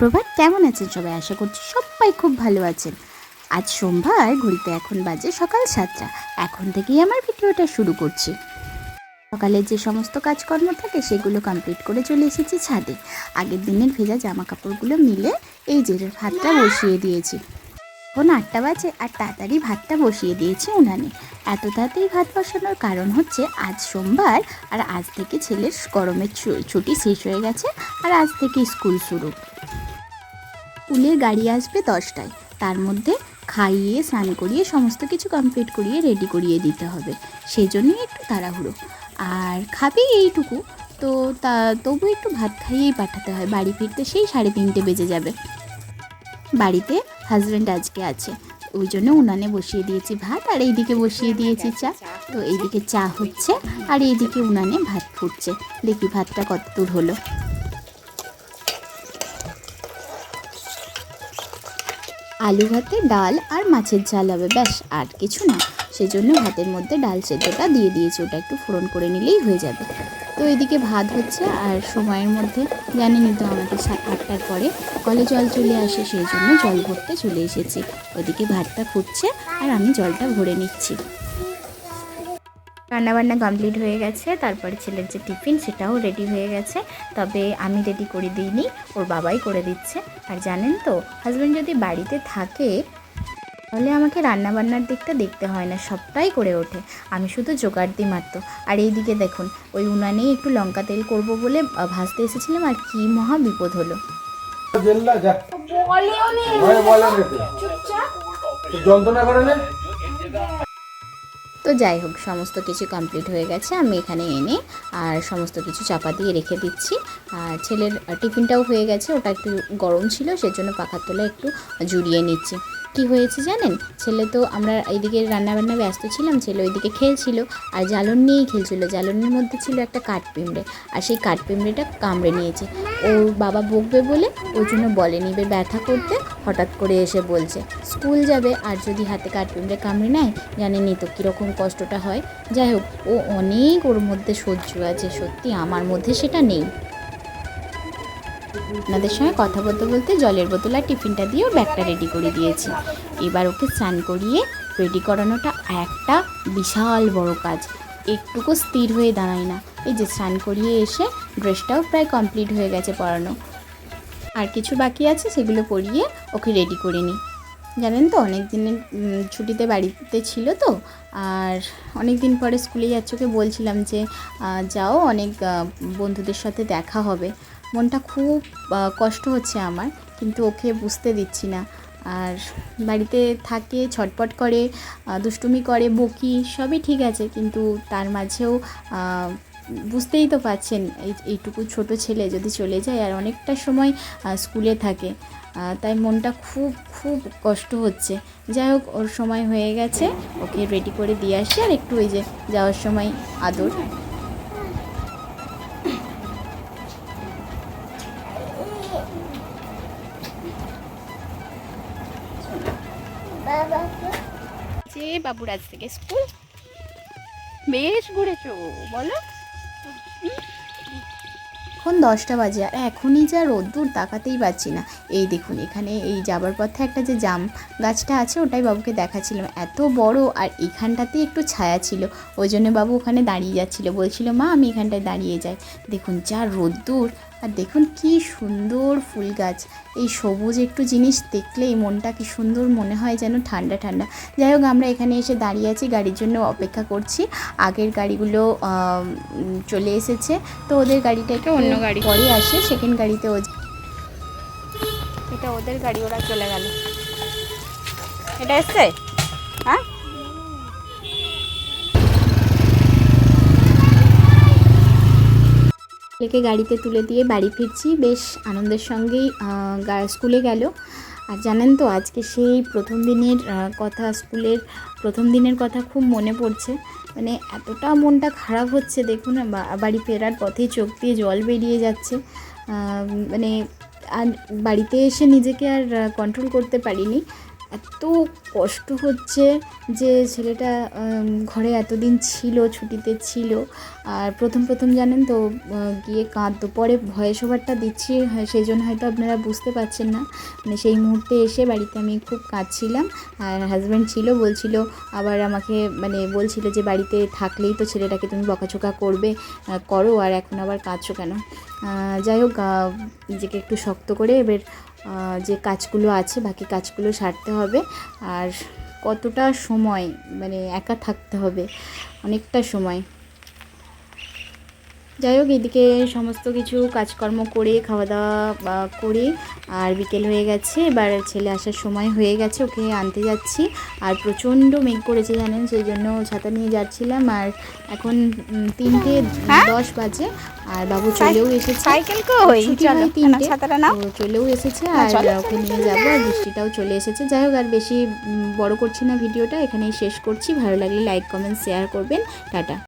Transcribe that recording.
প্রভাত, কেমন আছেন সবাই? আশা করছি সবাই খুব ভালো আছেন। আজ সোমবার, ঘড়িতে এখন বাজে সকাল 7টা। এখন থেকেই আমার ভিডিওটা শুরু করছি। সকালে যে সমস্ত কাজকর্ম থাকে সেগুলো কমপ্লিট করে চলে এসেছি ছাদে। আগের দিনের ভেজা জামা কাপড়গুলো মিলে এই যে ভাতটা বসিয়ে দিয়েছি। এখন 8টা বাজে আর তাড়াতাড়ি ভাতটা বসিয়ে দিয়েছি উনানে। এত তাড়াতাড়ি ভাত বসানোর কারণ হচ্ছে আজ সোমবার, আর আজ থেকে ছেলের গরমের ছুটি শেষ হয়ে গেছে, আর আজ থেকে স্কুল শুরু। স্কুলের গাড়ি আসবে 10টায়, তার মধ্যে খাইয়ে স্নান করিয়ে সমস্ত কিছু কমপ্লিট করিয়ে রেডি করিয়ে দিতে হবে। সেই জন্যই একটু তাড়াহুড়ো। আর খাবি এইটুকু, তো তবু একটু ভাত খাইয়েই পাঠাতে হয়। বাড়ি ফিরতে সেই 3:30 বেজে যাবে। বাড়িতে হাজব্যান্ড আজকে আছে, ওই জন্য উনানে বসিয়ে দিয়েছি ভাত, আর এইদিকে বসিয়ে দিয়েছি চা। তো এইদিকে চা হচ্ছে আর এইদিকে উনানে ভাত ফুটছে। দেখি ভাতটা কত দূর হলো। আলু ভাতে ডাল আর মাছের ঝাল হবে, ব্যাস আর কিছু না। সেজন্য ভাতের মধ্যে ডাল সেদ্ধটা দিয়ে দিয়েছি, ওটা একটু ফোড়ন করে নিলেই হয়ে যাবে। তো এদিকে ভাত হচ্ছে, আর সময়ের মধ্যে জানেনই তো আমাদের 7-8টার পরে কলে জল চলে আসে, সেই জন্য জল ভরতে চলে এসেছি। ওদিকে ভাতটা ফুটছে আর আমি জলটা ভরে নিচ্ছি। রান্নাবান্না কমপ্লিট হয়ে গেছে, তারপরে ছেলের যে টিফিন সেটাও রেডি হয়ে গেছে। তবে আমি রেডি করে দিইনি, ওর বাবাই করে দিচ্ছে। আর জানেন তো, হাজব্যান্ড যদি বাড়িতে থাকে তাহলে আমাকে রান্নাবান্নার দিকটা দেখতে হয় না, সবটাই করে ওঠে। আমি শুধু জোগাড় দিই মাত্র। আর এই দিকে দেখুন, ওই উনানেই একটু লঙ্কা তেল করব বলে ভাজতে এসেছিলাম, আর কি মহা বিপদ হলো। যন্ত্রণা করে না। তো যাই হোক, সমস্ত কিছু কমপ্লিট হয়ে গেছে। আমি এখানে এনে আর সমস্ত কিছু চাপা দিয়ে রেখে দিচ্ছি। আর ছেলের টিফিনটাও হয়ে গেছে, ওটা একটু গরম ছিল, সেজন্য পাখার তলায় একটু জুড়িয়ে নিচ্ছি। কি হয়েছে জানেন, ছেলে তো, আমরা এইদিকে রান্নাবান্না ব্যস্ত ছিলাম, ছেলে ওইদিকে খেলছিল আর জ্বালন নিয়েই খেলছিল। জ্বালনের মধ্যে ছিল একটা কাঠপিঁমড়ে, আর সেই কাঠপিঁমড়েটা কামড়ে নিয়েছে। ওর বাবা বকবে বলে ওই জন্য বলেনি, এবার ব্যথা করতে হঠাৎ করে এসে বলছে স্কুল যাবে, আর যদি হাতে কাঠপিঁমড়ে কামড়ে নেয় জানেনই তো কীরকম কষ্টটা হয়। যাই হোক, ও অনেক ওর মধ্যে সহ্য আছে, সত্যি আমার মধ্যে সেটা নেই। আপনাদের সঙ্গে কথা বলতে বলতে জলের বোতল আর টিফিনটা দিয়ে ওর ব্যাগটা রেডি করে দিয়েছি। এবার ওকে স্নান করিয়ে রেডি করানোটা একটা বিশাল বড় কাজ, একটুকু স্থির হয়ে দাঁড়ায় না। এই যে স্নান করিয়ে এসে ড্রেসটাও প্রায় কমপ্লিট হয়ে গেছে পরানো, আর কিছু বাকি আছে, সেগুলো পরিয়ে ওকে রেডি করে নিই। জানেন তো, অনেক দিনের ছুটিতে বাড়িতে ছিল তো, আর অনেক দিন পরে স্কুলে যাচ্ছে। ওকে বলছিলাম যে যাও, অনেক বন্ধুদের সাথে দেখা হবে। মনটা খুব কষ্ট হচ্ছে আমার, কিন্তু ওকে বুঝতে দিচ্ছি না। আর বাড়িতে থাকে, ছটপট করে, দুষ্টুমি করে, বকি, সবই ঠিক আছে, কিন্তু তার মাঝেও বুঝতেই তো পাচ্ছেন, এইটুকু ছোট ছেলে যদি চলে যায় আর অনেকটা সময় স্কুলে থাকে, তাই মনটা খুব খুব কষ্ট হচ্ছে। যাই হোক, ওর সময় হয়ে গেছে, ওকে রেডি করে দিয়ে আসি। আর একটু ওই যে যাওয়ার সময় আদর। যে বাবুর আজ থেকে স্কুল, বেশ ঘুরেছো বলো। এখন 10টা বাজে, আর এখনই যা রোদ্দুর, তাকাতেই পাচ্ছি না। এই দেখুন, এখানে এই যাবার পথে একটা যে জাম গাছটা আছে, ওটাই বাবুকে দেখাচ্ছিলাম, এত বড়, আর এখানটাতেই একটু ছায়া ছিল, ওই জন্য বাবু ওখানে দাঁড়িয়ে যাচ্ছিলো, বলছিল মা আমি এখানটায় দাঁড়িয়ে যাই। দেখুন যা রোদ্দুর, আর দেখুন কি সুন্দর ফুল গাছ। এই সবুজ একটু জিনিস দেখলেই মনটা কি সুন্দর মনে হয়, যেন ঠান্ডা ঠান্ডা। যাই হোক, আমরা এখানে এসে দাঁড়িয়ে আছি, গাড়ির জন্য অপেক্ষা করছি। আগের গাড়িগুলো চলে এসেছে, তো ওদের গাড়িটাকে অন্য গাড়ি পরে আসে, সেকেন্ড গাড়িতে এটা ওদের গাড়ি, ওরা চলে গেল। এটা এসছে, হ্যাঁ। ছেলেকে গাড়িতে তুলে দিয়ে বাড়ি ফিরছি, বেশ আনন্দের সঙ্গেই স্কুলে গেল। আর জানেন তো, আজকে সেই প্রথম দিনের কথা, স্কুলের প্রথম দিনের কথা খুব মনে পড়ছে। মানে এতটা মনটা খারাপ হচ্ছে, দেখুন বাড়ি ফেরার পথেই চোখ দিয়ে জল বেরিয়ে যাচ্ছে। মানে আর বাড়িতে এসে নিজেকে আর কন্ট্রোল করতে পারিনি। এত কষ্ট হচ্ছে যে ছেলেটা ঘরে এতদিন ছিল, ছুটিতে ছিল। আর প্রথম জানেন তো গিয়ে কাঁদতো, পরে ভয়েস ওভারটা দিচ্ছি সেই জন্য হয়তো আপনারা বুঝতে পারছেন না। মানে সেই মুহূর্তে এসে বাড়িতে আমি খুব কাঁদছিলাম, আর হাজব্যান্ড ছিল, বলছিল আবার আমাকে, মানে বলছিল যে বাড়িতে থাকলেই তো ছেলেটাকে তুমি বকাঝকা করবে, করো, আর এখন আবার কাঁদছো কেন। যাই হোক, নিজেকে একটু শক্ত করে এবার যে কাজগুলো আছে বাকি কাজগুলো সারতে হবে। আর কতটা সময় মানে একা থাকতে হবে, অনেকটা সময়। যাই হোক, এদিকে সমস্ত কিছু কাজকর্ম করে খাওয়া দাওয়া করে আর বিকেল হয়ে গেছে, এবার ছেলে আসার সময় হয়ে গেছে, ওকে আনতে যাচ্ছি। আর প্রচণ্ড মেঘ করেছে জানেন, সেই জন্য ছাতা নিয়ে যাচ্ছিলাম। আর এখন 3:10 বাজে, আর বাবু চলেও এসেছে, ছুটি হয় 3টে, তো চলেও এসেছে, আর ওকে নিয়ে যাবো। আর বৃষ্টিটাও চলে এসেছে। যাই হোক, আর বেশি বড় করছি না ভিডিওটা, এখানেই শেষ করছি। ভালো লাগলে লাইক, কমেন্ট, শেয়ার করবেন। টাটা।